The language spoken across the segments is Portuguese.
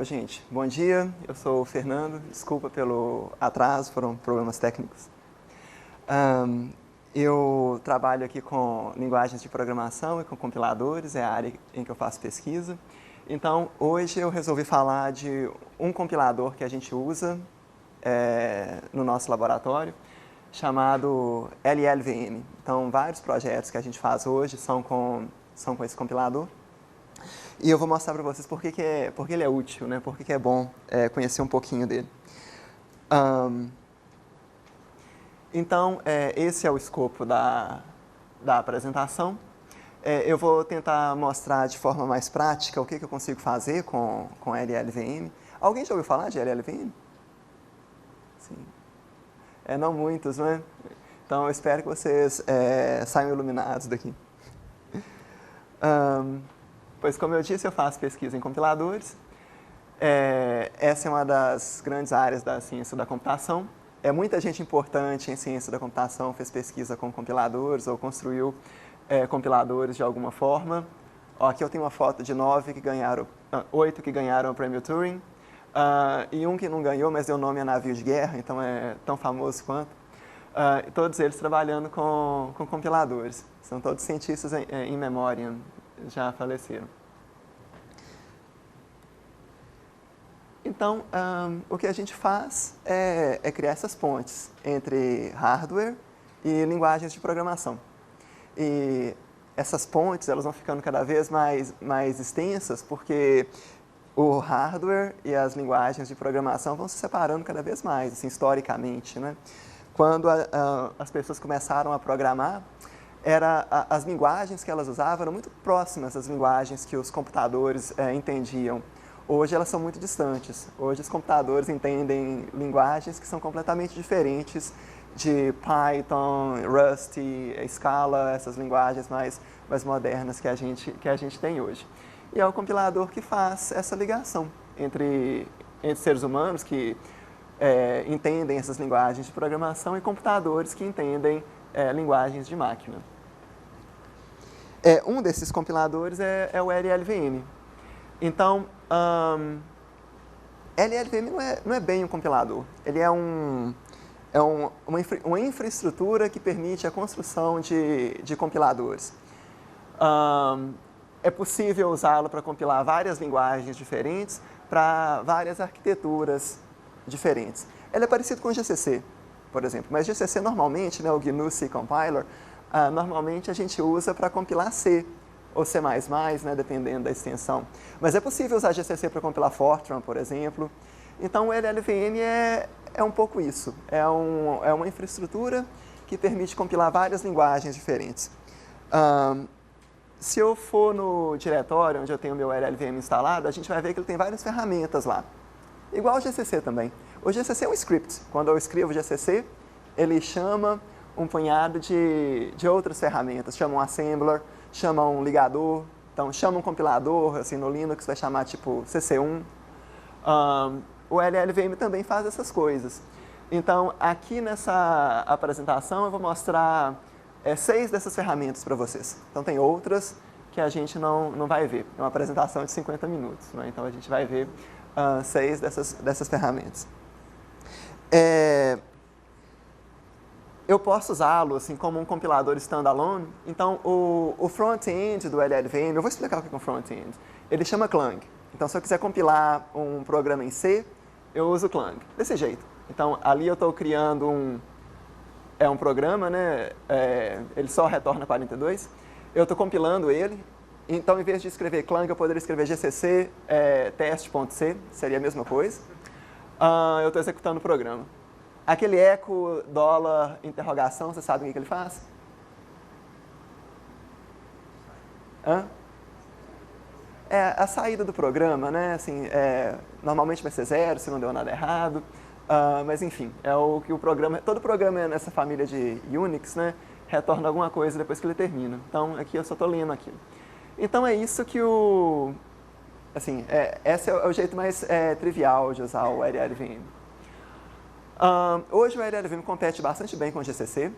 Gente, bom dia, eu sou o Fernando, desculpa pelo atraso, foram problemas técnicos. Eu trabalho aqui com linguagens de programação e com compiladores, é a área em que eu faço pesquisa. Então, hoje eu resolvi falar de um compilador que a gente usa no nosso laboratório, chamado LLVM. Então, vários projetos que a gente faz hoje são com esse compilador. E eu vou mostrar para vocês por que ele é útil, né? Por que é bom conhecer um pouquinho dele. Então, esse é o escopo da apresentação. Eu vou tentar mostrar de forma mais prática o que eu consigo fazer com LLVM. Alguém já ouviu falar de LLVM? Sim. Não muitos, né? Então, eu espero que vocês saiam iluminados daqui. Pois, como eu disse, eu faço pesquisa em compiladores. Essa é uma das grandes áreas da ciência da computação. Muita gente importante em ciência da computação fez pesquisa com compiladores ou construiu compiladores de alguma forma. Aqui eu tenho uma foto de 8 que ganharam o prêmio Turing, e um que não ganhou, mas deu nome a navio de guerra, então é tão famoso quanto. Todos eles trabalhando com compiladores. São todos cientistas em memória, já faleceram. Então, o que a gente faz é criar essas pontes entre hardware e linguagens de programação. E essas pontes elas vão ficando cada vez mais extensas, porque o hardware e as linguagens de programação vão se separando cada vez mais, assim, historicamente, né? Quando as pessoas começaram a programar, as linguagens que elas usavam eram muito próximas das linguagens que os computadores entendiam. Hoje elas são muito distantes. Hoje os computadores entendem linguagens que são completamente diferentes de Python, Rust, Scala, essas linguagens mais modernas que a gente tem hoje. E é o compilador que faz essa ligação entre seres humanos que entendem essas linguagens de programação e computadores que entendem linguagens de máquina. Um desses compiladores é o LLVM. Então, LLVM não é bem um compilador. Ele é uma infraestrutura que permite a construção de compiladores. É possível usá-lo para compilar várias linguagens diferentes para várias arquiteturas diferentes. Ele é parecido com o GCC, por exemplo, mas GCC normalmente, né, o GNU C Compiler, normalmente a gente usa para compilar C ou C++, né, dependendo da extensão. Mas é possível usar GCC para compilar Fortran, por exemplo. Então o LLVM é um pouco isso. É uma infraestrutura que permite compilar várias linguagens diferentes. Se eu for no diretório onde eu tenho o meu LLVM instalado, a gente vai ver que ele tem várias ferramentas lá. Igual o GCC também. O GCC é um script. Quando eu escrevo GCC, ele chama um punhado de outras ferramentas. Chama um assembler, chama um ligador, então chama um compilador, assim, no Linux vai chamar tipo CC1. O LLVM também faz essas coisas. Então, aqui nessa apresentação eu vou mostrar 6 dessas ferramentas para vocês. Então, tem outras que a gente não vai ver. É uma apresentação de 50 minutos, né? Então a gente vai ver 6 dessas ferramentas. Eu posso usá-lo assim, como um compilador standalone. Então, o front-end do LLVM, eu vou explicar o que é um front-end. Ele chama Clang. Então, se eu quiser compilar um programa em C, eu uso Clang. Desse jeito. Então, ali eu estou criando um programa, né? Ele só retorna 42. Eu estou compilando ele. Então, em vez de escrever Clang, eu poderia escrever GCC test.c, seria a mesma coisa. Eu estou executando o programa. Aquele eco, dólar, interrogação, você sabe o que ele faz? A saída do programa, né? Assim, normalmente vai ser 0, se não deu nada errado. Mas, enfim, é o que o programa... Todo programa nessa família de Unix, né? Retorna alguma coisa depois que ele termina. Então, aqui eu só estou lendo aquilo. Então, é isso que Assim, esse é o jeito mais trivial de usar o LLVM. Hoje o LLVM compete bastante bem com o GCC.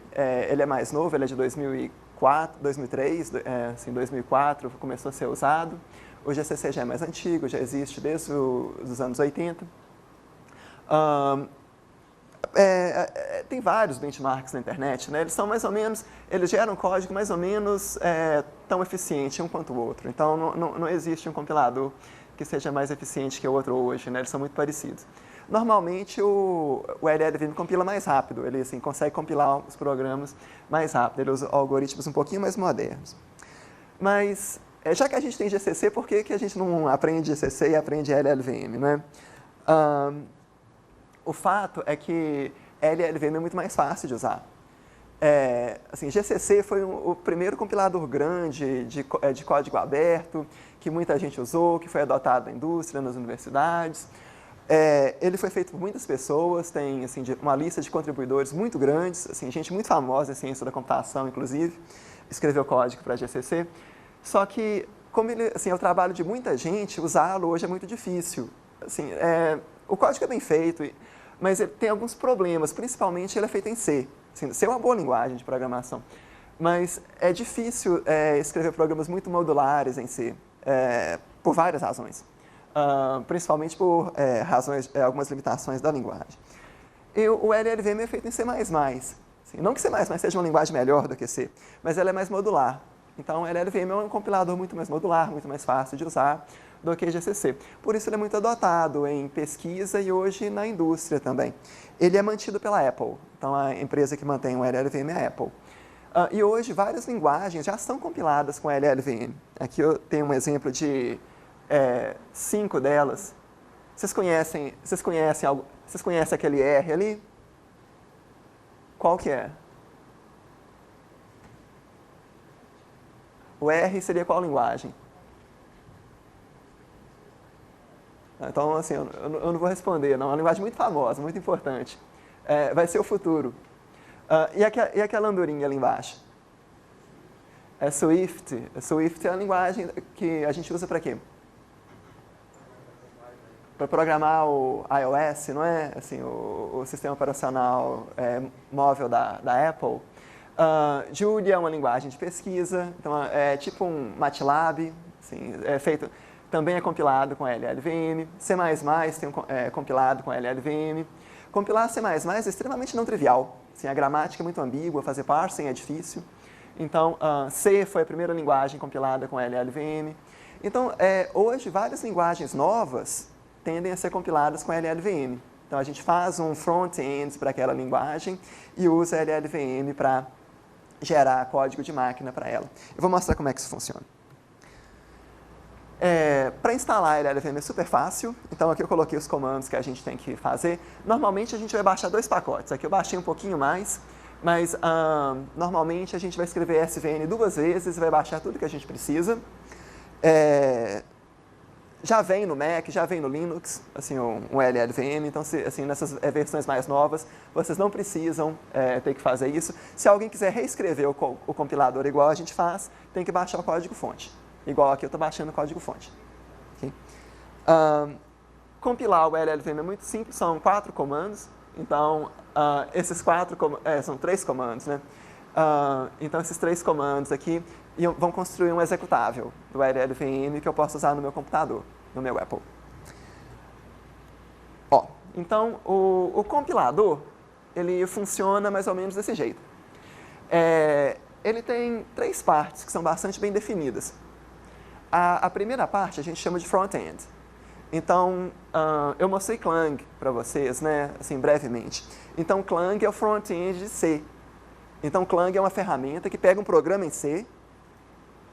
Ele é mais novo, ele é de 2004, 2003, assim, 2004 começou a ser usado. O GCC já é mais antigo, já existe desde os anos 80. Tem vários benchmarks na internet, né? Eles são mais ou menos, eles geram código mais ou menos tão eficiente um quanto o outro. Então, não existe um compilador que seja mais eficiente que o outro hoje, né? Eles são muito parecidos. Normalmente, o LLVM compila mais rápido, ele assim, consegue compilar os programas mais rápido, ele usa algoritmos um pouquinho mais modernos. Mas, já que a gente tem GCC, por que a gente não aprende GCC e aprende LLVM, né? O fato é que LLVM é muito mais fácil de usar. Assim, GCC foi o primeiro compilador grande de código aberto, que muita gente usou, que foi adotado na indústria, nas universidades. Ele foi feito por muitas pessoas, tem assim, uma lista de contribuidores muito grandes, assim, gente muito famosa em ciência da computação, inclusive, escreveu código para GCC. Só que, como ele assim, é o trabalho de muita gente, usá-lo hoje é muito difícil. Assim, o código é bem feito, mas ele tem alguns problemas, principalmente ele é feito em C. Assim, C é uma boa linguagem de programação, mas é difícil escrever programas muito modulares em C, por várias razões. Principalmente por algumas limitações da linguagem. E o LLVM é feito em C++. Assim, não que C++ seja uma linguagem melhor do que C, mas ela é mais modular. Então, o LLVM é um compilador muito mais modular, muito mais fácil de usar do que GCC. Por isso, ele é muito adotado em pesquisa e hoje na indústria também. Ele é mantido pela Apple. Então, a empresa que mantém o LLVM é a Apple. E hoje, várias linguagens já são compiladas com LLVM. Aqui eu tenho um exemplo de 5 delas. Vocês conhecem aquele R ali? Qual que é? O R seria qual linguagem? Então, assim, eu não vou responder, não. É uma linguagem muito famosa, muito importante. Vai ser o futuro. E aquela andorinha ali embaixo? É Swift. Swift é a linguagem que a gente usa para quê? Para programar o iOS, não é? Assim, o sistema operacional móvel da Apple. Julia é uma linguagem de pesquisa, então é tipo um MATLAB, assim, também é compilado com LLVM. C++ tem compilado com LLVM. Compilar C++ é extremamente não trivial. Assim, a gramática é muito ambígua, fazer parsing é difícil. Então, C foi a primeira linguagem compilada com LLVM. Então, hoje, várias linguagens novas tendem a ser compiladas com LLVM. Então, a gente faz um front-end para aquela linguagem e usa LLVM para gerar código de máquina para ela. Eu vou mostrar como é que isso funciona. Para instalar LLVM é super fácil, então aqui eu coloquei os comandos que a gente tem que fazer. Normalmente a gente vai baixar 2 pacotes, aqui eu baixei um pouquinho mais, mas normalmente a gente vai escrever SVN 2 vezes e vai baixar tudo que a gente precisa. Já vem no Mac, já vem no Linux, assim, um LLVM, então assim, nessas versões mais novas, vocês não precisam ter que fazer isso. Se alguém quiser reescrever o compilador igual a gente faz, tem que baixar o código-fonte. Igual aqui eu estou baixando o código-fonte. Okay? Compilar o LLVM é muito simples, são 4 comandos. Então, esses 4 são 3 comandos, né? Então, esses 3 comandos aqui vão construir um executável do LLVM que eu posso usar no meu computador, no meu Apple. Então, o compilador, ele funciona mais ou menos desse jeito. Ele tem 3 partes que são bastante bem definidas. A primeira parte a gente chama de front-end. Então, eu mostrei Clang para vocês, né, assim, brevemente. Então, Clang é o front-end de C. Então, Clang é uma ferramenta que pega um programa em C,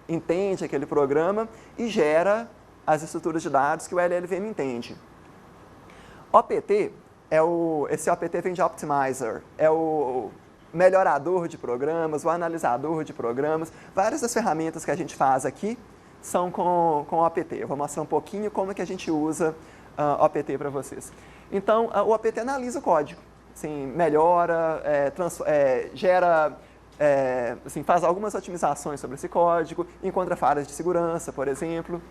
entende aquele programa e gera as estruturas de dados que o LLVM entende. OPT, esse OPT vem de Optimizer, é o melhorador de programas, o analisador de programas. Várias das ferramentas que a gente faz aqui são com OPT. Eu vou mostrar um pouquinho como é que a gente usa OPT para vocês. Então, o OPT analisa o código, assim, melhora, gera, assim, faz algumas otimizações sobre esse código, encontra falhas de segurança, por exemplo.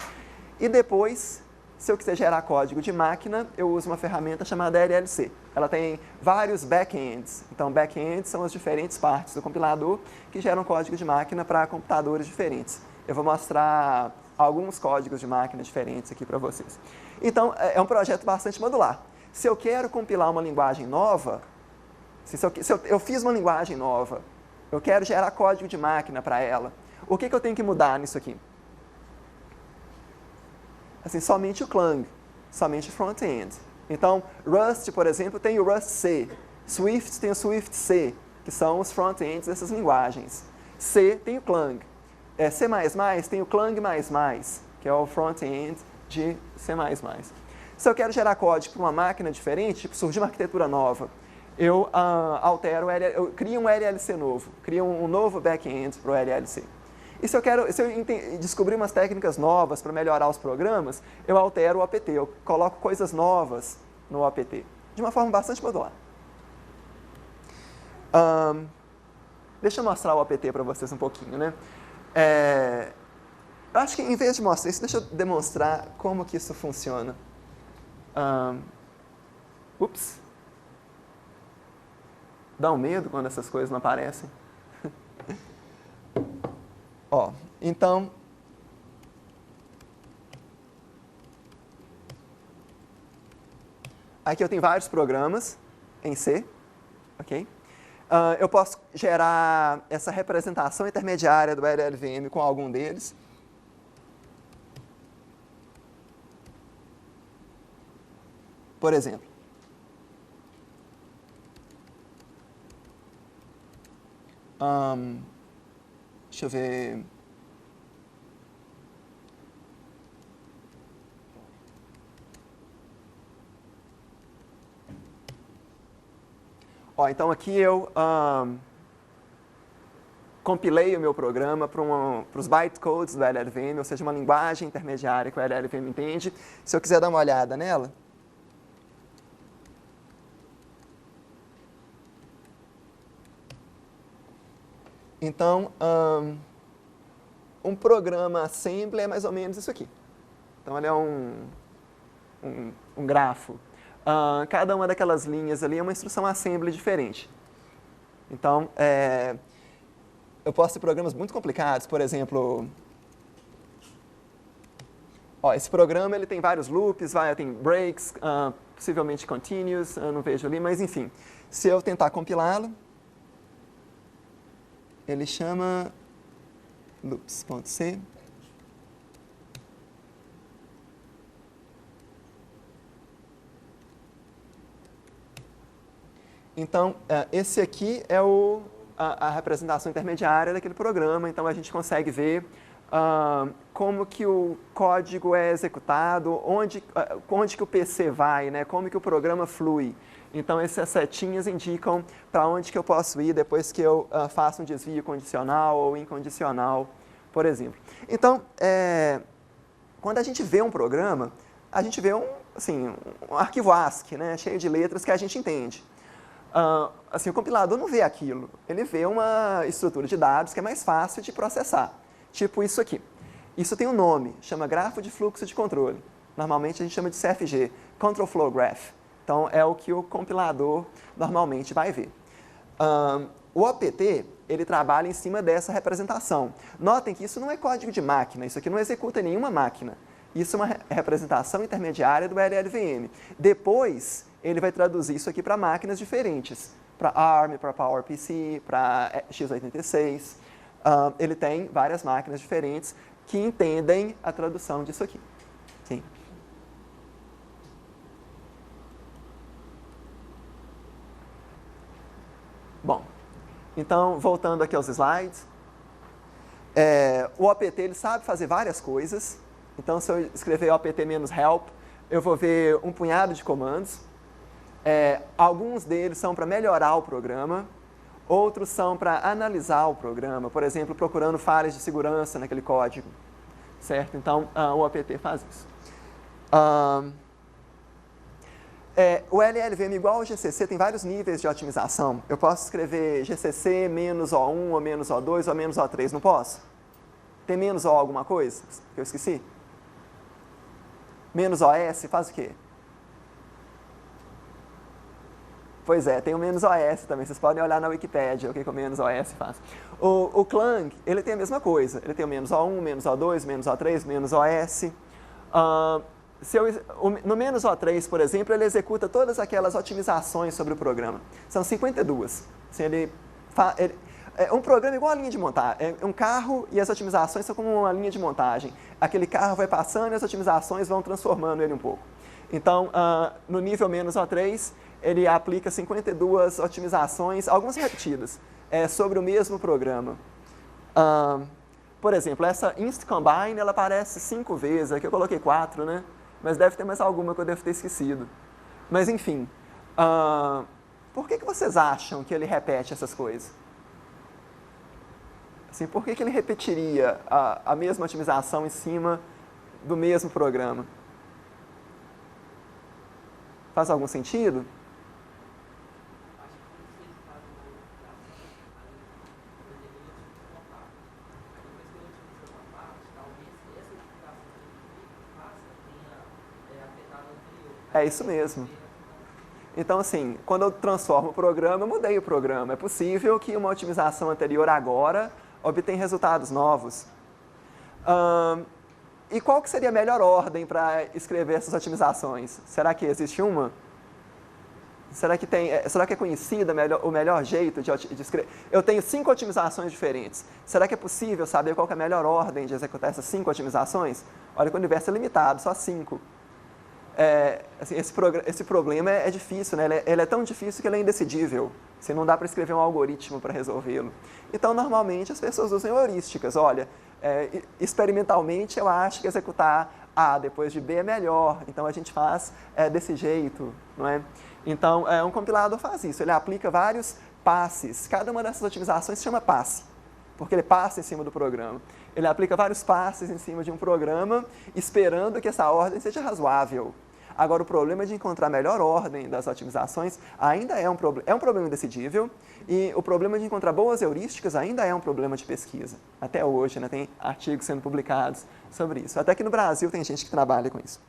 E depois, se eu quiser gerar código de máquina, eu uso uma ferramenta chamada LLC. Ela tem vários backends. Então, backends são as diferentes partes do compilador que geram código de máquina para computadores diferentes. Eu vou mostrar alguns códigos de máquina diferentes aqui para vocês. Então, é um projeto bastante modular. Se eu quero compilar uma linguagem nova, se eu fiz uma linguagem nova, eu quero gerar código de máquina para ela, o que eu tenho que mudar nisso aqui? Assim, somente o Clang, somente o front-end. Então, Rust, por exemplo, tem o Rust C. Swift tem o Swift C, que são os front-ends dessas linguagens. C tem o Clang. C++ tem o Clang++, que é o front-end de C++. Se eu quero gerar código para uma máquina diferente, tipo, surgiu uma arquitetura nova, eu eu crio um LLC novo, crio um novo back-end para o LLC. E se eu descobrir umas técnicas novas para melhorar os programas, eu altero o apt, eu coloco coisas novas no apt, de uma forma bastante modular. Deixa eu mostrar o apt para vocês um pouquinho, né? Eu acho que em vez de mostrar isso, deixa eu demonstrar como que isso funciona. Ups. Dá um medo quando essas coisas não aparecem. Ó, então, aqui eu tenho vários programas em C, ok? Eu posso gerar essa representação intermediária do LLVM com algum deles. Por exemplo, deixa eu ver. Ó, então aqui eu compilei o meu programa para os bytecodes do LLVM, ou seja, uma linguagem intermediária que o LLVM entende. Se eu quiser dar uma olhada nela, então, um programa assembly é mais ou menos isso aqui. Então, ele é um grafo. Cada uma daquelas linhas ali é uma instrução assembly diferente. Então, eu posso ter programas muito complicados, por exemplo, esse programa ele tem vários loops, tem breaks, possivelmente continuous, não vejo ali, mas enfim. Se eu tentar compilá-lo, ele chama loops.c. Então, esse aqui é a representação intermediária daquele programa. Então, a gente consegue ver como que o código é executado, onde que o PC vai, né? Como que o programa flui. Então, essas setinhas indicam para onde que eu posso ir depois que eu faço um desvio condicional ou incondicional, por exemplo. Então, quando a gente vê um programa, a gente vê um arquivo ASCII, né? Cheio de letras que a gente entende. O compilador não vê aquilo, ele vê uma estrutura de dados que é mais fácil de processar, tipo isso aqui. Isso tem um nome, chama grafo de fluxo de controle. Normalmente a gente chama de CFG, Control Flow Graph. Então é o que o compilador normalmente vai ver. O apt, ele trabalha em cima dessa representação. Notem que isso não é código de máquina, isso aqui não executa nenhuma máquina. Isso é uma representação intermediária do LLVM. Depois, ele vai traduzir isso aqui para máquinas diferentes, para ARM, para PowerPC, para x86. Ele tem várias máquinas diferentes que entendem a tradução disso aqui. Sim. Bom, então, voltando aqui aos slides, o apt ele sabe fazer várias coisas. Então, se eu escrever apt-help, eu vou ver um punhado de comandos. Alguns deles são para melhorar o programa, outros são para analisar o programa, por exemplo, procurando falhas de segurança naquele código, certo? Então, o apt faz isso. O LLVM igual ao GCC tem vários níveis de otimização. Eu posso escrever GCC menos O1 ou menos O2 ou menos O3, não posso? Tem menos O alguma coisa que eu esqueci? Menos OS faz o quê? Pois é, tem o -OS também. Vocês podem olhar na Wikipédia o que o -OS faz. O Clang, ele tem a mesma coisa. Ele tem o -O1, -O2, -O3, -OS. No -O3, por exemplo, ele executa todas aquelas otimizações sobre o programa. São 52. Assim, é um programa igual a linha de montagem. É um carro e as otimizações são como uma linha de montagem. Aquele carro vai passando e as otimizações vão transformando ele um pouco. Então, no nível -O3, ele aplica 52 otimizações, algumas repetidas, sobre o mesmo programa. Por exemplo, essa inst combine, ela aparece 5 vezes, aqui eu coloquei 4, né? Mas deve ter mais alguma que eu devo ter esquecido. Mas, enfim, por que vocês acham que ele repete essas coisas? Assim, por que ele repetiria a mesma otimização em cima do mesmo programa? Faz algum sentido? É isso mesmo. Então, assim, quando eu transformo o programa, eu mudei o programa. É possível que uma otimização anterior agora obtenha resultados novos. E qual que seria a melhor ordem para escrever essas otimizações? Será que existe uma? Será que é conhecida o melhor jeito de escrever? Eu tenho 5 otimizações diferentes. Será que é possível saber qual que é a melhor ordem de executar essas 5 otimizações? Olha que o universo é limitado, só 5. Assim, esse problema é difícil, né? Ele é tão difícil que ele é indecidível. Assim, não dá para escrever um algoritmo para resolvê-lo. Então, normalmente, as pessoas usam heurísticas. Olha, experimentalmente, eu acho que executar A depois de B é melhor. Então, a gente faz desse jeito, não é? Então, um compilador faz isso. Ele aplica vários passes. Cada uma dessas otimizações se chama passe, porque ele passa em cima do programa. Ele aplica vários passes em cima de um programa, esperando que essa ordem seja razoável. Agora, o problema de encontrar a melhor ordem das otimizações ainda é um problema indecidível, e o problema de encontrar boas heurísticas ainda é um problema de pesquisa. Até hoje, né, tem artigos sendo publicados sobre isso. Até que no Brasil tem gente que trabalha com isso.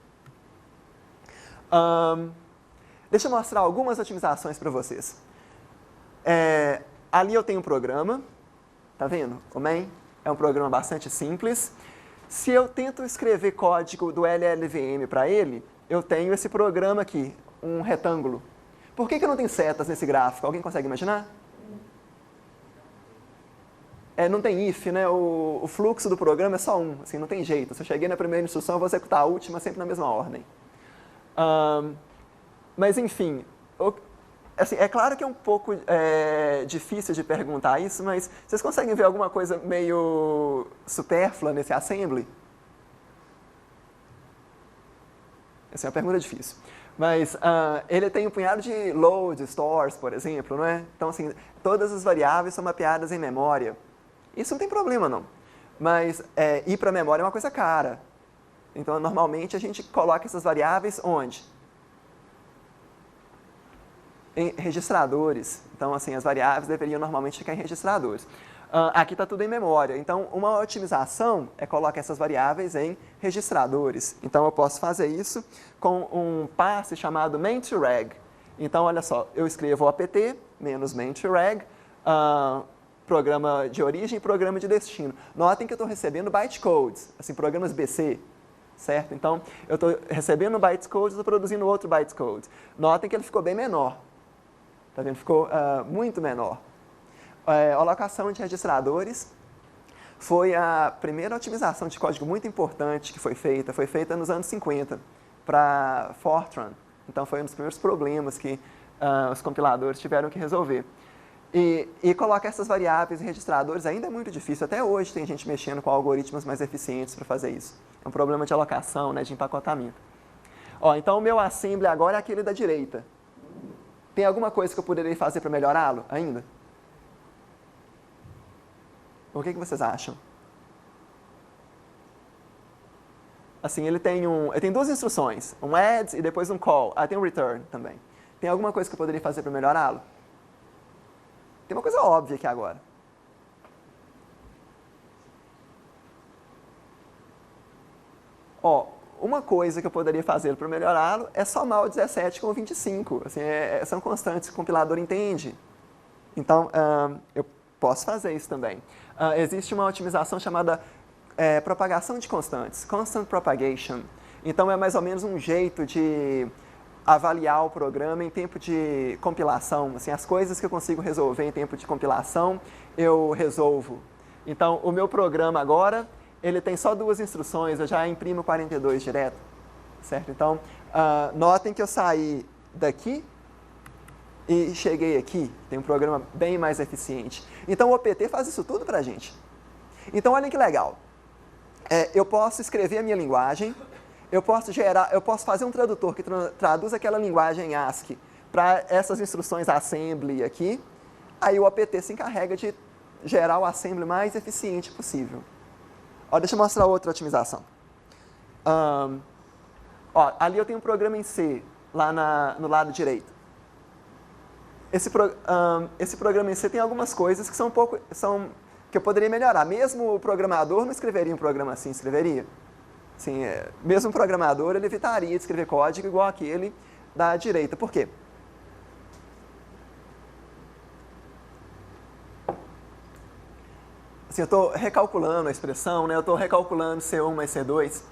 Deixa eu mostrar algumas otimizações para vocês. Ali eu tenho um programa, tá vendo? O main é um programa bastante simples. Se eu tento escrever código do LLVM para ele, eu tenho esse programa aqui, um retângulo. Por que eu não tenho setas nesse gráfico? Alguém consegue imaginar? Não tem if, né? O fluxo do programa é só um, assim, não tem jeito. Se eu cheguei na primeira instrução, eu vou executar a última sempre na mesma ordem. Mas, enfim, assim, é claro que é um pouco difícil de perguntar isso, mas vocês conseguem ver alguma coisa meio supérflua nesse assembly? Essa é uma pergunta difícil. Mas ele tem um punhado de loads, stores, por exemplo, não é? Então, assim, todas as variáveis são mapeadas em memória. Isso não tem problema, não. Mas ir para a memória é uma coisa cara. Então, normalmente, a gente coloca essas variáveis onde? Em registradores. Então, assim, as variáveis deveriam normalmente ficar em registradores. Aqui está tudo em memória. Então, uma otimização é colocar essas variáveis em registradores. Então, eu posso fazer isso com um passe chamado main2reg. Então, olha só, eu escrevo apt menos main2reg, programa de origem e programa de destino. Notem que eu estou recebendo bytecodes, assim, programas BC. Certo? Então, eu estou recebendo bytecode e estou produzindo outro bytecode. Notem que ele ficou bem menor. Tá vendo? Ficou muito menor. A alocação de registradores foi a primeira otimização de código muito importante que foi feita nos anos 50 para Fortran. Então, foi um dos primeiros problemas que os compiladores tiveram que resolver. E colocar essas variáveis em registradores ainda é muito difícil. Até hoje tem gente mexendo com algoritmos mais eficientes para fazer isso. É um problema de alocação, né, de empacotamento. Então, o meu assembly agora é aquele da direita. Tem alguma coisa que eu poderia fazer para melhorá-lo ainda? O que vocês acham? Assim, ele tem 2 instruções, um add e depois um call. Tem um return também. Tem alguma coisa que eu poderia fazer para melhorá-lo? Tem uma coisa óbvia aqui agora. uma coisa que eu poderia fazer para melhorá-lo é somar o 17 com o 25. Assim, são constantes que o compilador entende. Então, eu posso fazer isso também. Existe uma otimização chamada propagação de constantes, constant propagation. Então, é mais ou menos um jeito de avaliar o programa em tempo de compilação. Assim, as coisas que eu consigo resolver em tempo de compilação, eu resolvo. Então, o meu programa agora, ele tem só 2 instruções, eu já imprimo 42 direto, certo? Então, notem que eu saí daqui e cheguei aqui, tem um programa bem mais eficiente. Então, o OPT faz isso tudo para a gente. Então, olhem que legal. Eu posso escrever a minha linguagem, eu posso fazer um tradutor que traduz aquela linguagem em ASCII para essas instruções assembly aqui, aí o OPT se encarrega de gerar o assembly mais eficiente possível. Deixa eu mostrar outra otimização. Ali eu tenho um programa em C, lá no lado direito. Esse programa em C tem algumas coisas que que eu poderia melhorar. Mesmo o programador não escreveria um programa assim, escreveria? Sim, mesmo o programador, ele evitaria de escrever código igual aquele da direita. Por quê? Assim, eu estou recalculando a expressão, né? Eu estou recalculando C1 mais C2.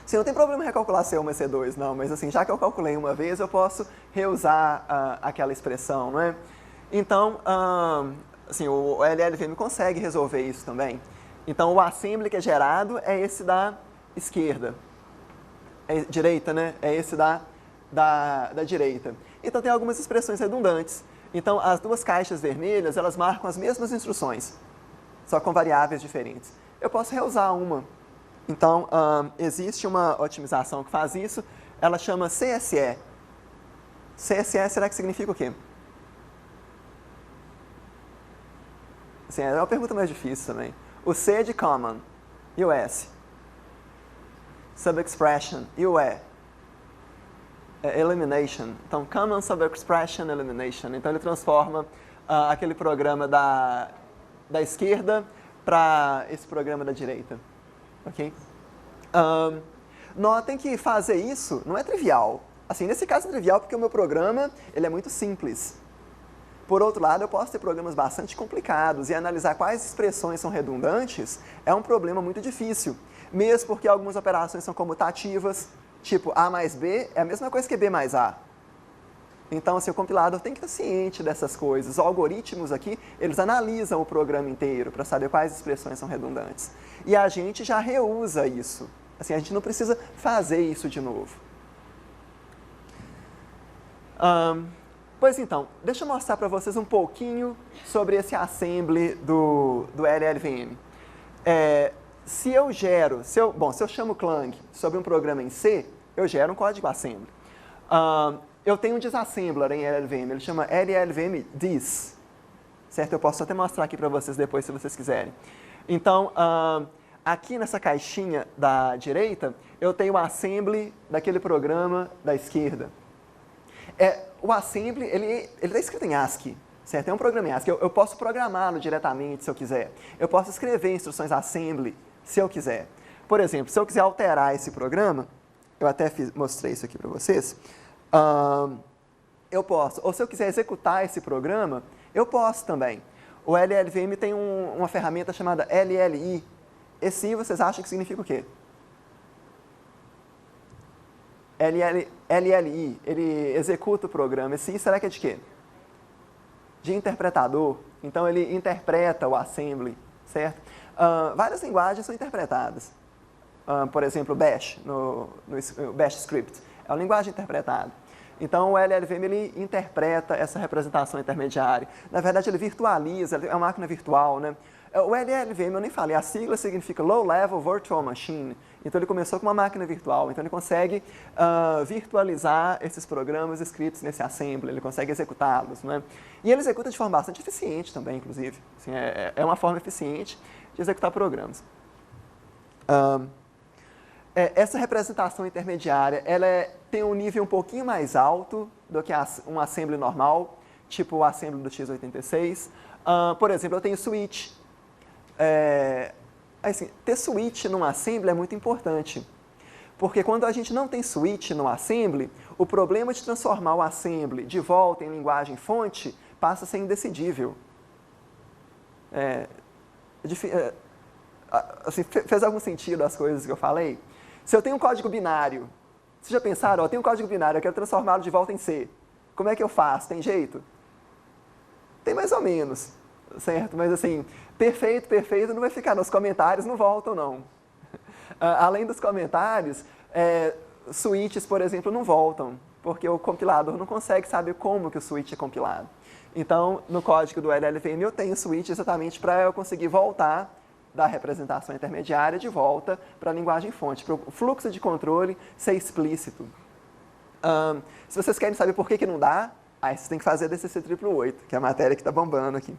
Assim, não tem problema recalcular C1 mais C2, não, mas assim, já que eu calculei uma vez, eu posso reusar aquela expressão, não é? Então, assim, o LLVM consegue resolver isso também. Então, o assembly que é gerado é esse da esquerda. Direita, né? É esse da direita. Então, tem algumas expressões redundantes. Então, as 2 caixas vermelhas, elas marcam as mesmas instruções, só com variáveis diferentes. Eu posso reusar uma. Então, existe uma otimização que faz isso, ela chama CSE. CSE, será que significa o quê? Assim, é uma pergunta mais difícil também. O C é de common, e o S? Subexpression, e o E? Elimination. Então, common, subexpression, elimination. Então, ele transforma aquele programa da esquerda para esse programa da direita. Ok? Notem que fazer isso não é trivial. Assim, nesse caso é trivial porque o meu programa ele é muito simples. Por outro lado, eu posso ter programas bastante complicados e analisar quais expressões são redundantes é um problema muito difícil. Mesmo porque algumas operações são comutativas, tipo A mais B é a mesma coisa que B mais A. Então, assim, o compilador tem que estar ciente dessas coisas. Os algoritmos aqui, eles analisam o programa inteiro para saber quais expressões são redundantes. E a gente já reusa isso. Assim, a gente não precisa fazer isso de novo. Pois então, deixa eu mostrar para vocês um pouquinho sobre esse assembly do LLVM. Se eu chamo Clang sobre um programa em C, eu gero um código assembly. Eu tenho um disassembler em LLVM, ele chama LLVM dis, certo? Eu posso até mostrar aqui para vocês depois, se vocês quiserem. Então, aqui nessa caixinha da direita, eu tenho o assembly daquele programa da esquerda. O assembly, ele está escrito em ASCII, certo? É um programa em ASCII. Eu posso programá-lo diretamente, se eu quiser. Eu posso escrever instruções assembly, se eu quiser. Por exemplo, se eu quiser alterar esse programa, eu até mostrei isso aqui para vocês, eu posso. Ou se eu quiser executar esse programa, eu posso também. O LLVM tem uma ferramenta chamada LLI. Esse I vocês acham que significa o quê? LLI, ele executa o programa. Esse I será que é de quê? De interpretador. Então, ele interpreta o assembly, certo? Várias linguagens são interpretadas. Por exemplo, Bash, no Bash Script. É uma linguagem interpretada. Então, o LLVM ele interpreta essa representação intermediária. Na verdade, ele virtualiza, é uma máquina virtual, né? O LLVM, eu nem falei, a sigla significa Low Level Virtual Machine. Então, ele começou com uma máquina virtual. Então, ele consegue virtualizar esses programas escritos nesse assembly, ele consegue executá-los, né? E ele executa de forma bastante eficiente também, inclusive. Assim, é uma forma eficiente de executar programas. Essa representação intermediária, ela tem um nível um pouquinho mais alto do que um assembly normal, tipo o assembly do x86. Por exemplo, eu tenho switch. Assim, ter switch num assembly é muito importante, Porque quando a gente não tem switch no assembly, o problema de transformar o assembly de volta em linguagem fonte passa a ser indecidível. Assim, fez algum sentido as coisas que eu falei? Se eu tenho um código binário, vocês já pensaram? Eu tenho um código binário, eu quero transformá-lo de volta em C. Como é que eu faço? Tem jeito? Tem mais ou menos, certo? Mas assim, perfeito, perfeito, não vai ficar nos comentários, não voltam não. Além dos comentários, switches, por exemplo, não voltam, porque o compilador não consegue saber como que o switch é compilado. Então, no código do LLVM eu tenho switch exatamente para eu conseguir voltar da representação intermediária de volta para a linguagem fonte, para o fluxo de controle ser explícito. Se vocês querem saber por que não dá, aí vocês têm que fazer DCC 888, que é a matéria que está bombando aqui.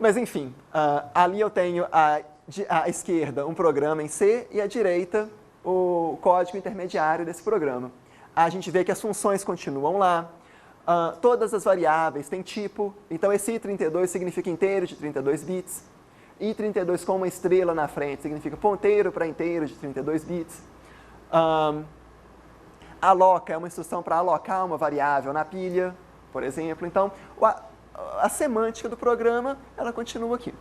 Mas enfim, ali eu tenho à esquerda um programa em C e à direita o código intermediário desse programa. A gente vê que as funções continuam lá, todas as variáveis têm tipo, então esse i32 significa inteiro de 32 bits, i32 com uma estrela na frente significa ponteiro para inteiro de 32 bits. Aloca é uma instrução para alocar uma variável na pilha, por exemplo. Então, a semântica do programa, ela continua aqui.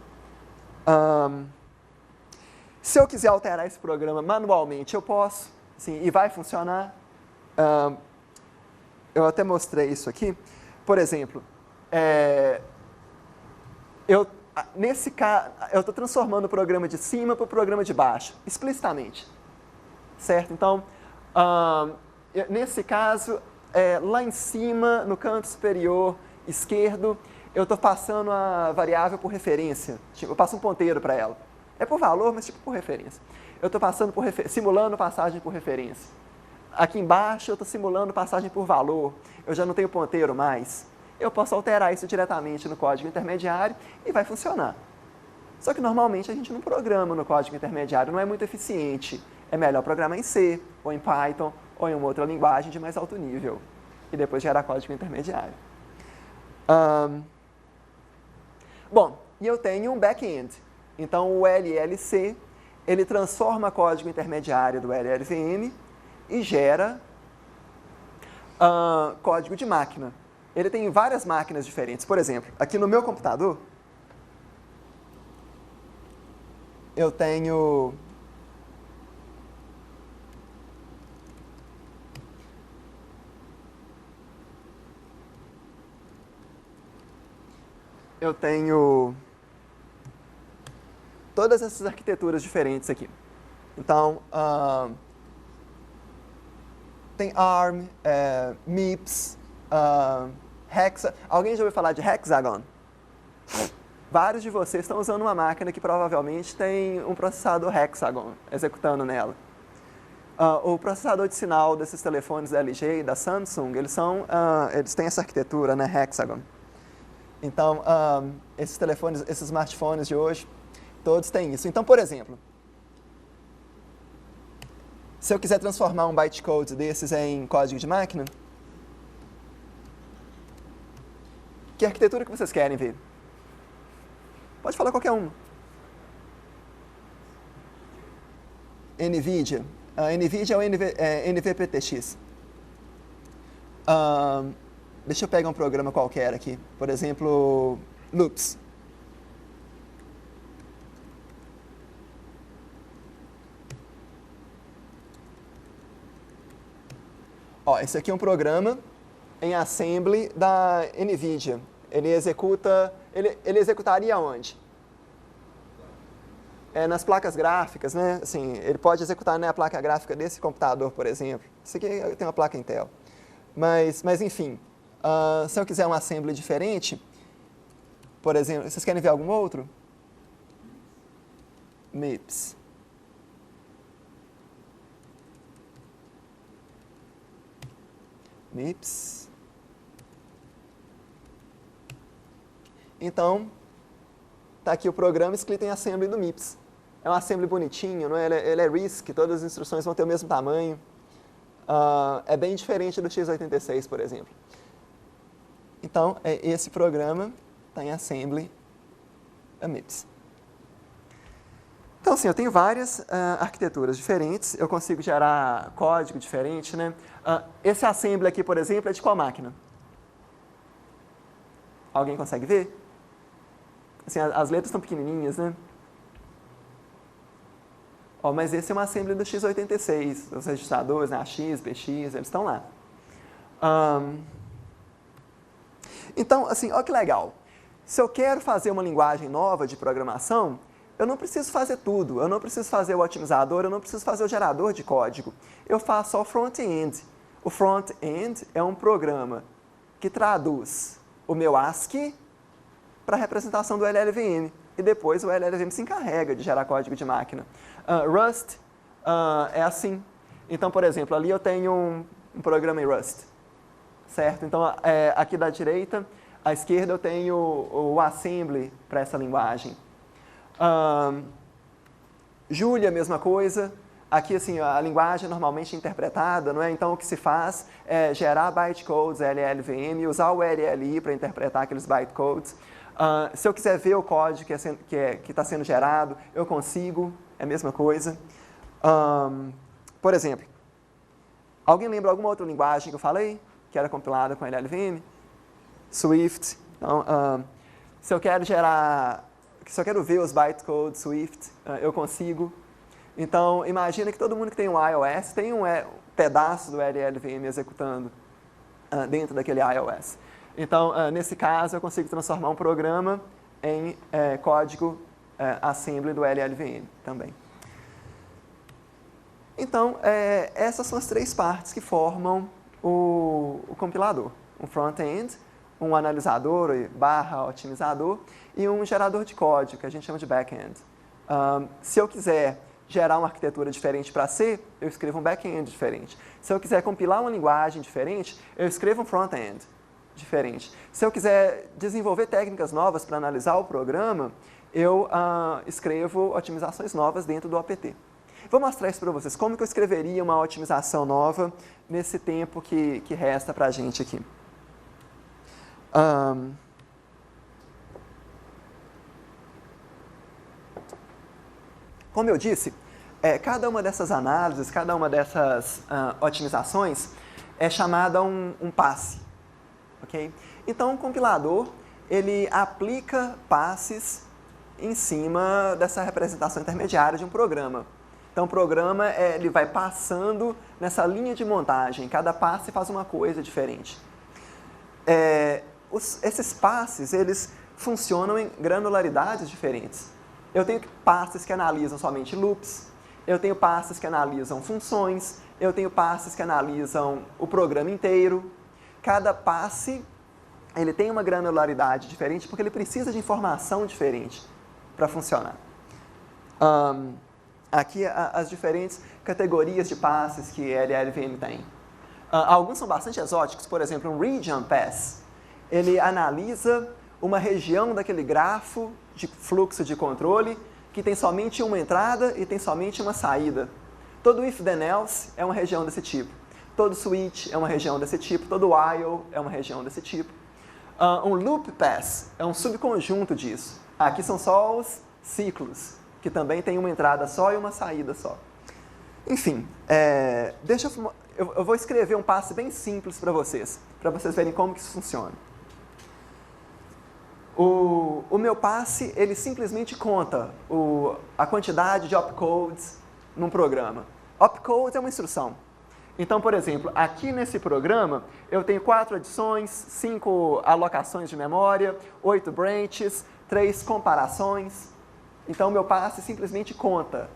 Se eu quiser alterar esse programa manualmente, eu posso, sim, e vai funcionar. Eu até mostrei isso aqui. Por exemplo, nesse caso, eu estou transformando o programa de cima para o programa de baixo, explicitamente. Certo? Então, nesse caso, lá em cima, no canto superior esquerdo, eu estou passando a variável por referência. Tipo, eu passo um ponteiro para ela. É por valor, mas tipo por referência. Eu estou passando simulando passagem por referência. Aqui embaixo eu estou simulando passagem por valor. Eu já não tenho ponteiro mais. Eu posso alterar isso diretamente no código intermediário e vai funcionar. Só que normalmente a gente não programa no código intermediário, não é muito eficiente. É melhor programar em C, ou em Python, ou em uma outra linguagem de mais alto nível. E depois gerar código intermediário. Bom, e eu tenho um back-end. Então, o LLC, ele transforma código intermediário do LLVM e gera código de máquina. Ele tem várias máquinas diferentes. Por exemplo, aqui no meu computador, eu tenho todas essas arquiteturas diferentes aqui. Então, tem ARM, MIPS, Hexa. Alguém já ouviu falar de Hexagon? Vários de vocês estão usando uma máquina que provavelmente tem um processador Hexagon executando nela. O processador de sinal desses telefones da LG e da Samsung, eles têm essa arquitetura, né, Hexagon. Então, esses telefones, esses smartphones de hoje, todos têm isso. Então, por exemplo, se eu quiser transformar um bytecode desses em código de máquina, que arquitetura que vocês querem ver? Pode falar qualquer uma. NVIDIA. NVIDIA é o NVPTX. Deixa eu pegar um programa qualquer aqui. Por exemplo, Loops. Esse aqui é um programa em assembly da NVIDIA. Ele executaria onde? Nas placas gráficas, né? Assim, ele pode executar na placa gráfica desse computador, por exemplo. Esse aqui tem uma placa Intel. Mas enfim, se eu quiser um assembly diferente, por exemplo, vocês querem ver algum outro? MIPS. MIPS. Então, está aqui o programa escrito em assembly do MIPS. É um assembly bonitinho, não é? Ele é RISC, todas as instruções vão ter o mesmo tamanho. É bem diferente do x86, por exemplo. Então, esse programa está em assembly MIPS. Então, Então, assim, eu tenho várias arquiteturas diferentes, eu consigo gerar código diferente, né? Esse assembly aqui, por exemplo, é de qual máquina? Alguém consegue ver? Assim, as letras estão pequenininhas, né? Ó, mas esse é um assembly do x86, os registradores, né? AX, BX, eles estão lá. Então, assim, olha que legal. Se eu quero fazer uma linguagem nova de programação, eu não preciso fazer tudo. Eu não preciso fazer o otimizador, eu não preciso fazer o gerador de código. Eu faço só o front-end. O front-end é um programa que traduz o meu ASCII para a representação do LLVM. E depois o LLVM se encarrega de gerar código de máquina. Rust é assim. Então, por exemplo, ali eu tenho um programa em Rust. Certo? Então, aqui da direita, à esquerda eu tenho o assembly para essa linguagem. Julia, mesma coisa. Aqui, assim, a linguagem é normalmente interpretada, não é? Então, o que se faz é gerar bytecodes LLVM e usar o LLI para interpretar aqueles bytecodes. Se eu quiser ver o código que está sendo gerado, eu consigo, é a mesma coisa. Por exemplo, alguém lembra alguma outra linguagem que eu falei, que era compilada com LLVM? Swift. Então, se eu quero ver os bytecodes Swift, eu consigo. Então, imagina que todo mundo que tem um iOS tem um pedaço do LLVM executando dentro daquele iOS. Então, nesse caso, eu consigo transformar um programa em código assembly do LLVM também. Então, essas são as três partes que formam o compilador. Um front-end, um analisador / otimizador e um gerador de código, que a gente chama de back-end. Se eu quiser gerar uma arquitetura diferente para C, eu escrevo um back-end diferente. Se eu quiser compilar uma linguagem diferente, eu escrevo um front-end diferente. Se eu quiser desenvolver técnicas novas para analisar o programa, eu escrevo otimizações novas dentro do OPT. Vou mostrar isso para vocês, como que eu escreveria uma otimização nova nesse tempo que resta para a gente aqui. Como eu disse, cada uma dessas análises, cada uma dessas otimizações é chamada um passe. Okay? Então, o compilador, ele aplica passes em cima dessa representação intermediária de um programa. Então, o programa ele vai passando nessa linha de montagem. Cada passe faz uma coisa diferente. Esses passes, eles funcionam em granularidades diferentes. Eu tenho passes que analisam somente loops, eu tenho passes que analisam funções, eu tenho passes que analisam o programa inteiro. Cada passe ele tem uma granularidade diferente porque ele precisa de informação diferente para funcionar. Aqui as diferentes categorias de passes que LLVM tem. Alguns são bastante exóticos, por exemplo, um region pass. Ele analisa uma região daquele grafo de fluxo de controle que tem somente uma entrada e tem somente uma saída. Todo if then else é uma região desse tipo. Todo switch é uma região desse tipo. Todo while é uma região desse tipo. Um loop pass é um subconjunto disso. Aqui são só os ciclos, que também tem uma entrada só e uma saída só. Enfim, eu vou escrever um passe bem simples para vocês verem como que isso funciona. O meu passe, ele simplesmente conta a quantidade de opcodes num programa. Opcode é uma instrução. Então, por exemplo, aqui nesse programa, eu tenho 4 adições, 5 alocações de memória, 8 branches, 3 comparações. Então, o meu passe simplesmente conta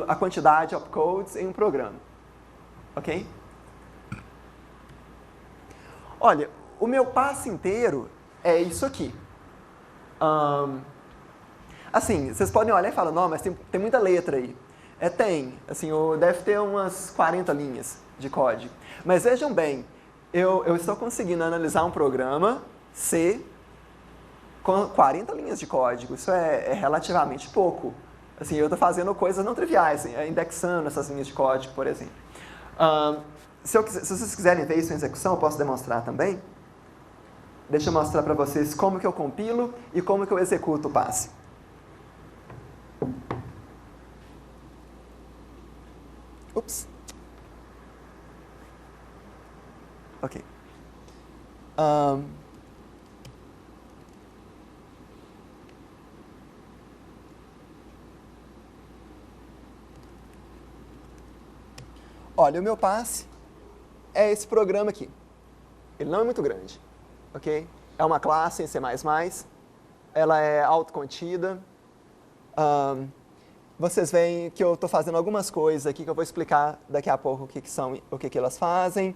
a quantidade de opcodes em um programa. Ok? Olha, o meu passe inteiro é isso aqui. Assim, vocês podem olhar e falar, não, mas tem muita letra aí. Tem, assim, deve ter umas 40 linhas de código. Mas vejam bem, eu estou conseguindo analisar um programa C com 40 linhas de código. Isso é relativamente pouco. Assim, eu estou fazendo coisas não triviais, assim, indexando essas linhas de código, por exemplo. Se vocês quiserem ver isso em execução, eu posso demonstrar também. Deixa eu mostrar para vocês como que eu compilo e como que eu executo o passe. Ok. Olha, o meu passe é esse programa aqui. Ele não é muito grande, ok? É uma classe em C++, ela é autocontida. Vocês veem que eu estou fazendo algumas coisas aqui que eu vou explicar daqui a pouco o que elas fazem.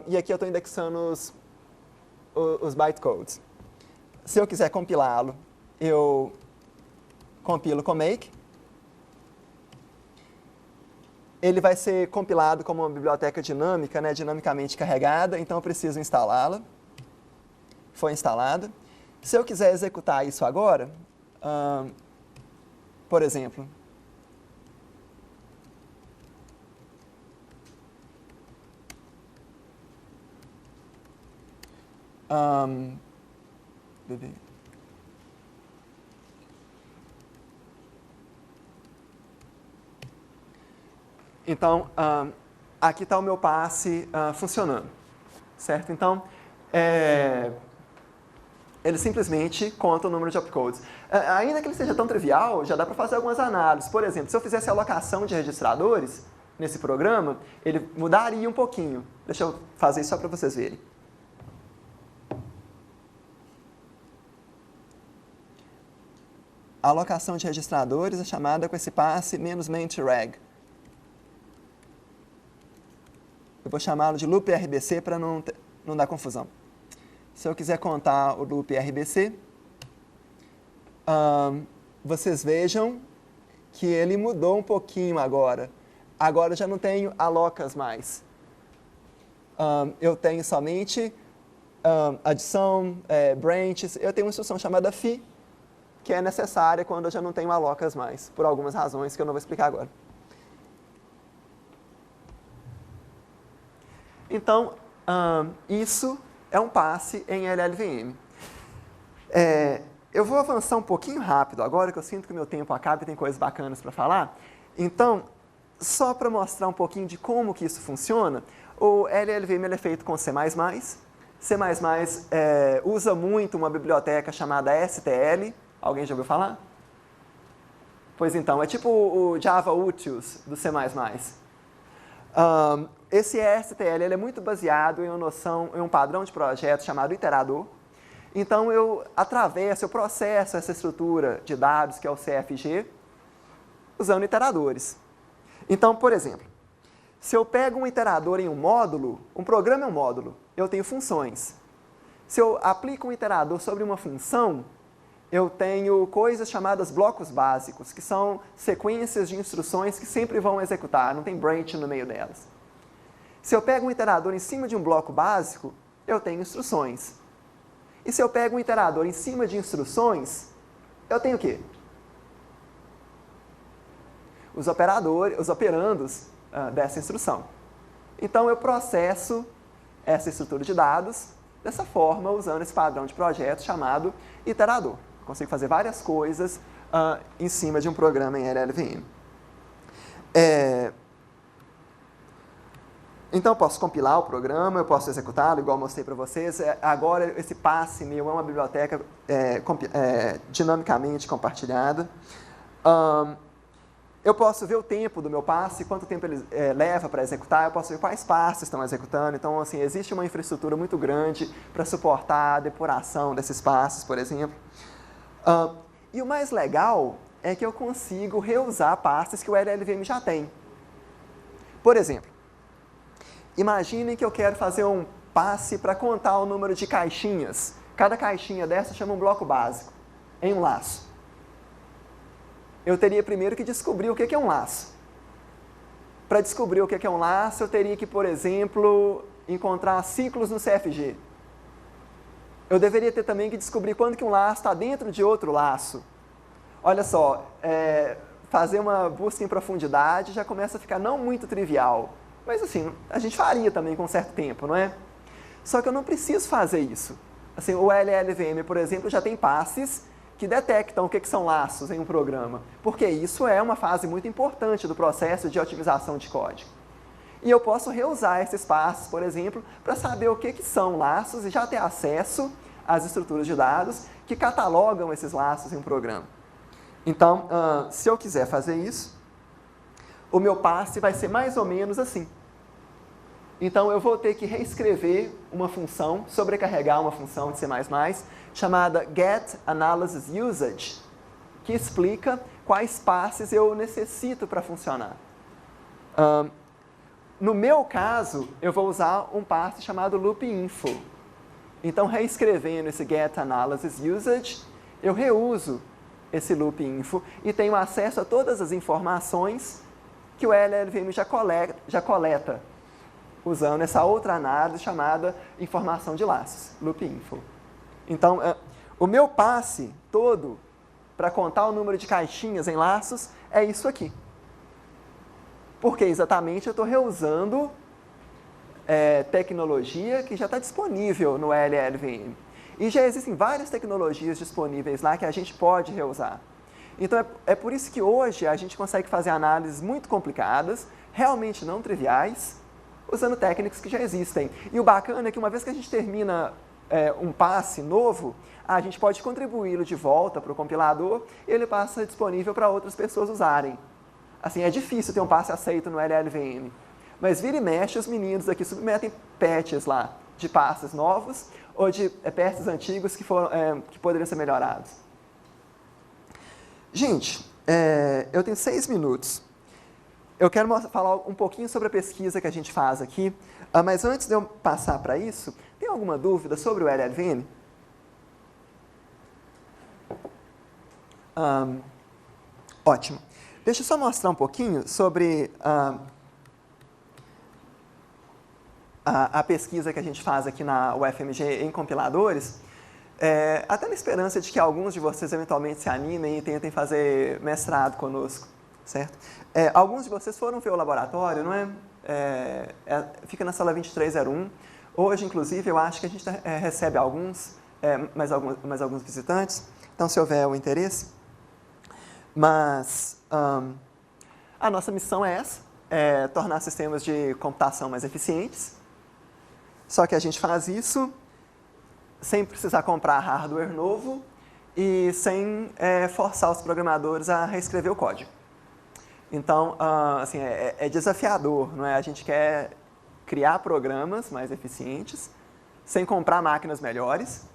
E aqui eu estou indexando os bytecodes. Se eu quiser compilá-lo, eu compilo com make. Ele vai ser compilado como uma biblioteca dinâmica, né, dinamicamente carregada, então eu preciso instalá-la. Foi instalada. Se eu quiser executar isso agora, por exemplo, então, aqui está o meu passe funcionando, certo? Então, ele simplesmente conta o número de opcodes. Ainda que ele seja tão trivial, já dá para fazer algumas análises. Por exemplo, se eu fizesse a alocação de registradores nesse programa, ele mudaria um pouquinho. Deixa eu fazer isso só para vocês verem. A alocação de registradores é chamada com esse passe -main_reg. Eu vou chamá-lo de loop RBC para não dar confusão. Se eu quiser contar o loop RBC, vocês vejam que ele mudou um pouquinho agora. Agora eu já não tenho alocas mais. Eu tenho somente adição, branches. Eu tenho uma instrução chamada fi, que é necessária quando eu já não tenho alocas mais, por algumas razões que eu não vou explicar agora. Então, isso é um passe em LLVM. Eu vou avançar um pouquinho rápido agora, que eu sinto que o meu tempo acaba e tem coisas bacanas para falar. Então, só para mostrar um pouquinho de como que isso funciona, o LLVM ele é feito com C++. C++ usa muito uma biblioteca chamada STL. Alguém já ouviu falar? Pois então, é tipo o Java Utils do C++. Esse STL ele é muito baseado em um padrão de projeto chamado iterador. Então, eu processo essa estrutura de dados, que é o CFG, usando iteradores. Então, por exemplo, se eu pego um iterador em um módulo, um programa é um módulo, eu tenho funções. Se eu aplico um iterador sobre uma função, eu tenho coisas chamadas blocos básicos, que são sequências de instruções que sempre vão executar, não tem branch no meio delas. Se eu pego um iterador em cima de um bloco básico, eu tenho instruções. E se eu pego um iterador em cima de instruções, eu tenho o quê? Os operandos dessa instrução. Então, eu processo essa estrutura de dados dessa forma, usando esse padrão de projeto chamado iterador. Eu consigo fazer várias coisas em cima de um programa em LLVM. Então, eu posso compilar o programa, eu posso executá-lo, igual eu mostrei para vocês. Agora, esse passe meu é uma biblioteca dinamicamente compartilhada. Eu posso ver o tempo do meu passe, quanto tempo ele leva para executar, eu posso ver quais passes estão executando. Então, assim, existe uma infraestrutura muito grande para suportar a depuração desses passes, por exemplo. E o mais legal é que eu consigo reusar passes que o LLVM já tem. Por exemplo, imaginem que eu quero fazer um passe para contar o número de caixinhas. Cada caixinha dessa chama um bloco básico, em um laço. Eu teria primeiro que descobrir o que é um laço. Para descobrir o que é um laço, eu teria que, por exemplo, encontrar ciclos no CFG. Eu deveria ter também que descobrir quando que um laço está dentro de outro laço. Olha só, fazer uma busca em profundidade já começa a ficar não muito trivial. Mas assim, a gente faria também com um certo tempo, não é? Só que eu não preciso fazer isso. Assim, o LLVM, por exemplo, já tem passes que detectam o que são laços em um programa, porque isso é uma fase muito importante do processo de otimização de código. E eu posso reusar esses passos, por exemplo, para saber o que são laços e já ter acesso às estruturas de dados que catalogam esses laços em um programa. Então, se eu quiser fazer isso, o meu passe vai ser mais ou menos assim. Então, eu vou ter que reescrever uma função, sobrecarregar uma função de C++, chamada getAnalysisUsage, que explica quais passes eu necessito para funcionar. No meu caso, eu vou usar um passe chamado loopInfo. Então, reescrevendo esse getAnalysisUsage, eu reuso esse loopInfo e tenho acesso a todas as informações que o LLVM já coleta, usando essa outra análise chamada informação de laços, loopInfo. Então, o meu passe todo para contar o número de caixinhas em laços é isso aqui. Porque exatamente eu estou reusando tecnologia que já está disponível no LLVM. E já existem várias tecnologias disponíveis lá que a gente pode reusar. Então, é por isso que hoje a gente consegue fazer análises muito complicadas, realmente não triviais, usando técnicas que já existem. E o bacana é que uma vez que a gente termina um passe novo, a gente pode contribuí-lo de volta para o compilador e ele passa disponível para outras pessoas usarem. Assim, é difícil ter um passe aceito no LLVM. Mas vira e mexe, os meninos aqui submetem patches lá, de passes novos ou de patches antigos que poderiam ser melhorados. Gente, eu tenho 6 minutos. Eu quero falar um pouquinho sobre a pesquisa que a gente faz aqui, mas antes de eu passar para isso, tem alguma dúvida sobre o LLVM? Ótimo. Deixa eu só mostrar um pouquinho sobre a pesquisa que a gente faz aqui na UFMG em compiladores, até na esperança de que alguns de vocês eventualmente se animem e tentem fazer mestrado conosco, certo? Alguns de vocês foram ver o laboratório, não é? Fica na sala 2301. Hoje, inclusive, eu acho que a gente recebe mais alguns visitantes, então se houver o interesse. Mas a nossa missão é essa, tornar sistemas de computação mais eficientes. Só que a gente faz isso sem precisar comprar hardware novo e sem forçar os programadores a reescrever o código. Então, assim, é desafiador, não é? A gente quer criar programas mais eficientes sem comprar máquinas melhores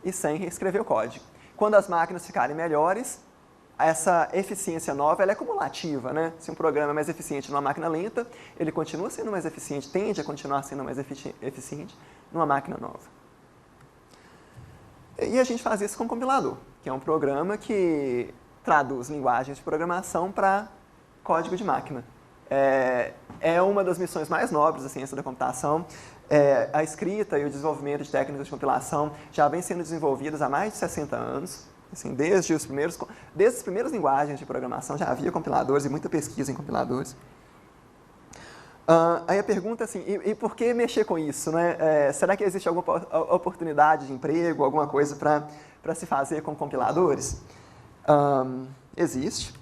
e sem reescrever o código. Quando as máquinas ficarem melhores, essa eficiência nova ela é cumulativa, né? Se um programa é mais eficiente numa máquina lenta, ele continua sendo mais eficiente, tende a continuar sendo mais eficiente numa máquina nova. E a gente faz isso com o compilador, que é um programa que traduz linguagens de programação para código de máquina. É uma das missões mais nobres da ciência da computação. A escrita e o desenvolvimento de técnicas de compilação já vem sendo desenvolvidas há mais de 60 anos. Assim, desde as primeiras linguagens de programação já havia compiladores e muita pesquisa em compiladores. Aí a pergunta é assim, e por que mexer com isso, né? Será que existe alguma oportunidade de emprego, alguma coisa para se fazer com compiladores? Existe.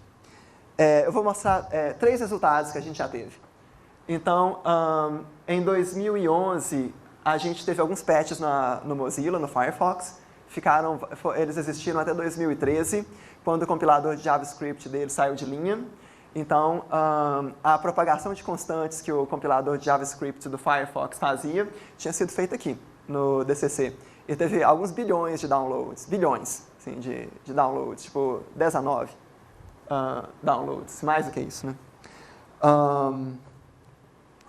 Eu vou mostrar 3 resultados que a gente já teve. Então, em 2011, a gente teve alguns patches no Mozilla, no Firefox. Eles existiram até 2013, quando o compilador de JavaScript dele saiu de linha. Então, a propagação de constantes que o compilador de JavaScript do Firefox fazia tinha sido feita aqui, no DCC. E teve alguns bilhões de downloads, bilhões assim, de downloads, tipo 10 a 9 downloads, mais do que isso, né?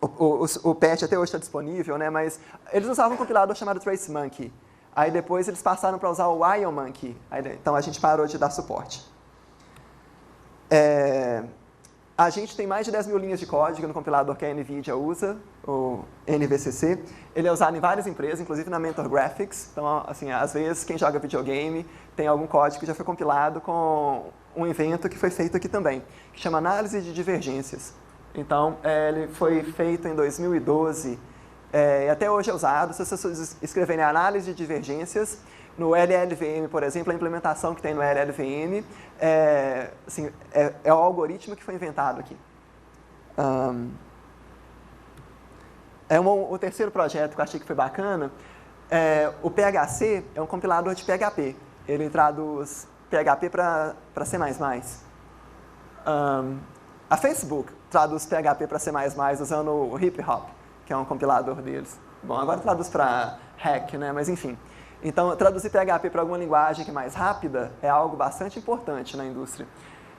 O patch até hoje está disponível, né? Mas eles usavam um compilador chamado TraceMonkey. Aí depois eles passaram para usar o IonMonkey, então a gente parou de dar suporte. A gente tem mais de 10 mil linhas de código no compilador que a NVIDIA usa, o NVCC. Ele é usado em várias empresas, inclusive na Mentor Graphics. Então, assim, às vezes, quem joga videogame tem algum código que já foi compilado com um evento que foi feito aqui também, que chama Análise de Divergências. Então, ele foi feito em 2012, e até hoje é usado. Se vocês escreverem Análise de Divergências, no LLVM, por exemplo, a implementação que tem no LLVM é o algoritmo que foi inventado aqui. O terceiro projeto que eu achei que foi bacana, o PHC é um compilador de PHP. Ele traduz PHP para C++. A Facebook traduz PHP para C++ usando o Hip Hop, que é um compilador deles. Bom, agora traduz para Hack, né? Mas enfim. Então, traduzir PHP para alguma linguagem que é mais rápida é algo bastante importante na indústria.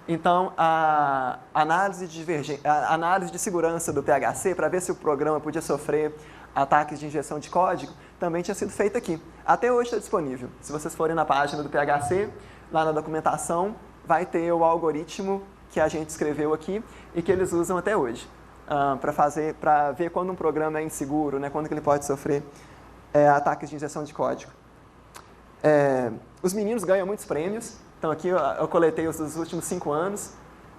Então, a análise de segurança do PHC, para ver se o programa podia sofrer ataques de injeção de código, também tinha sido feita aqui. Até hoje está disponível. Se vocês forem na página do PHC, lá na documentação, vai ter o algoritmo que a gente escreveu aqui e que eles usam até hoje, para ver quando um programa é inseguro, né, quando que ele pode sofrer ataques de injeção de código. Os meninos ganham muitos prêmios. Então aqui eu coletei os dos últimos 5 anos.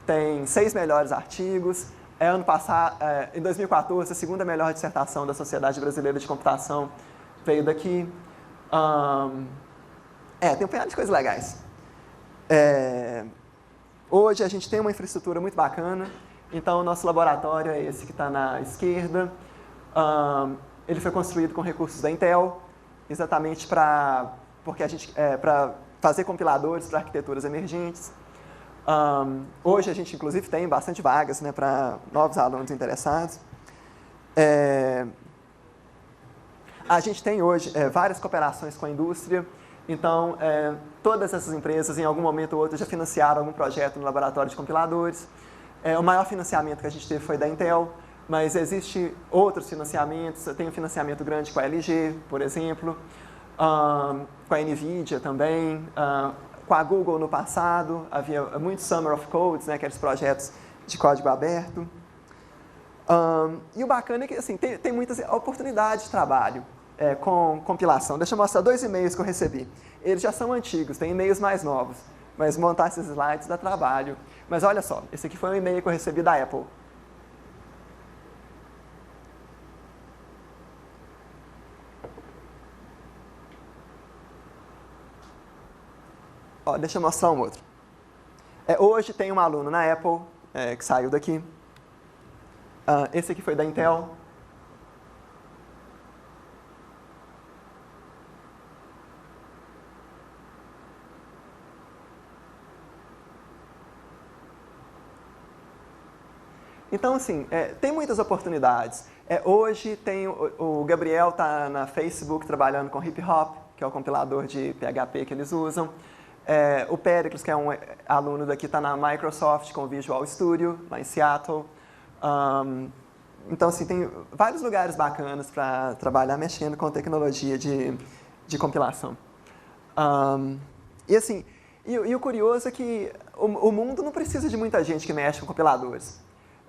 Tem 6 melhores artigos. Ano passado, em 2014, a segunda melhor dissertação da Sociedade Brasileira de Computação veio daqui. Tem um punhado de coisas legais. Hoje a gente tem uma infraestrutura muito bacana. Então o nosso laboratório é esse que está na esquerda. Ele foi construído com recursos da Intel, exatamente para fazer compiladores para arquiteturas emergentes. Hoje a gente, inclusive, tem bastante vagas, né, para novos alunos interessados. A gente tem hoje várias cooperações com a indústria. Então, todas essas empresas, em algum momento ou outro, já financiaram algum projeto no laboratório de compiladores. O maior financiamento que a gente teve foi da Intel, mas existem outros financiamentos. Tem um financiamento grande com a LG, por exemplo. Com a NVIDIA também, com a Google no passado, havia muitos Summer of Codes, né, aqueles projetos de código aberto. E o bacana é que assim, tem muitas oportunidades de trabalho com compilação. Deixa eu mostrar 2 e-mails que eu recebi. Eles já são antigos, tem e-mails mais novos, mas montar esses slides dá trabalho. Mas olha só, esse aqui foi um e-mail que eu recebi da Apple. Deixa eu mostrar um outro. Hoje tem um aluno na Apple que saiu daqui. Esse aqui foi da Intel. Então, assim, tem muitas oportunidades. Hoje tem o Gabriel está na Facebook trabalhando com Hip Hop, que é o compilador de PHP que eles usam. O Péricles, que é um aluno daqui, está na Microsoft com Visual Studio, lá em Seattle. Então, assim, tem vários lugares bacanas para trabalhar mexendo com tecnologia de compilação. E, assim, o curioso é que o mundo não precisa de muita gente que mexe com compiladores.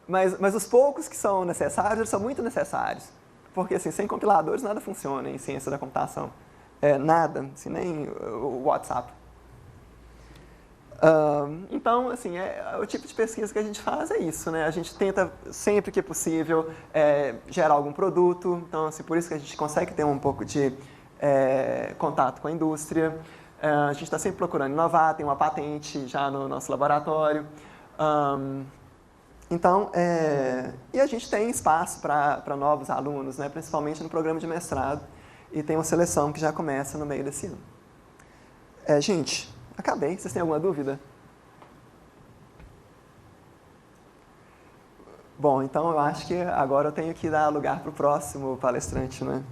Mas os poucos que são necessários, eles são muito necessários. Porque, assim, sem compiladores nada funciona em ciência da computação. Nada, assim, nem o WhatsApp. Então, assim, o tipo de pesquisa que a gente faz é isso, né? A gente tenta, sempre que é possível, gerar algum produto. Então, assim, por isso que a gente consegue ter um pouco de contato com a indústria. A gente está sempre procurando inovar, tem uma patente já no nosso laboratório. Então, e a gente tem espaço para novos alunos, né? Principalmente no programa de mestrado. E tem uma seleção que já começa no meio desse ano. Gente, acabei. Vocês têm alguma dúvida? Bom, então eu acho que agora eu tenho que dar lugar para o próximo palestrante, né?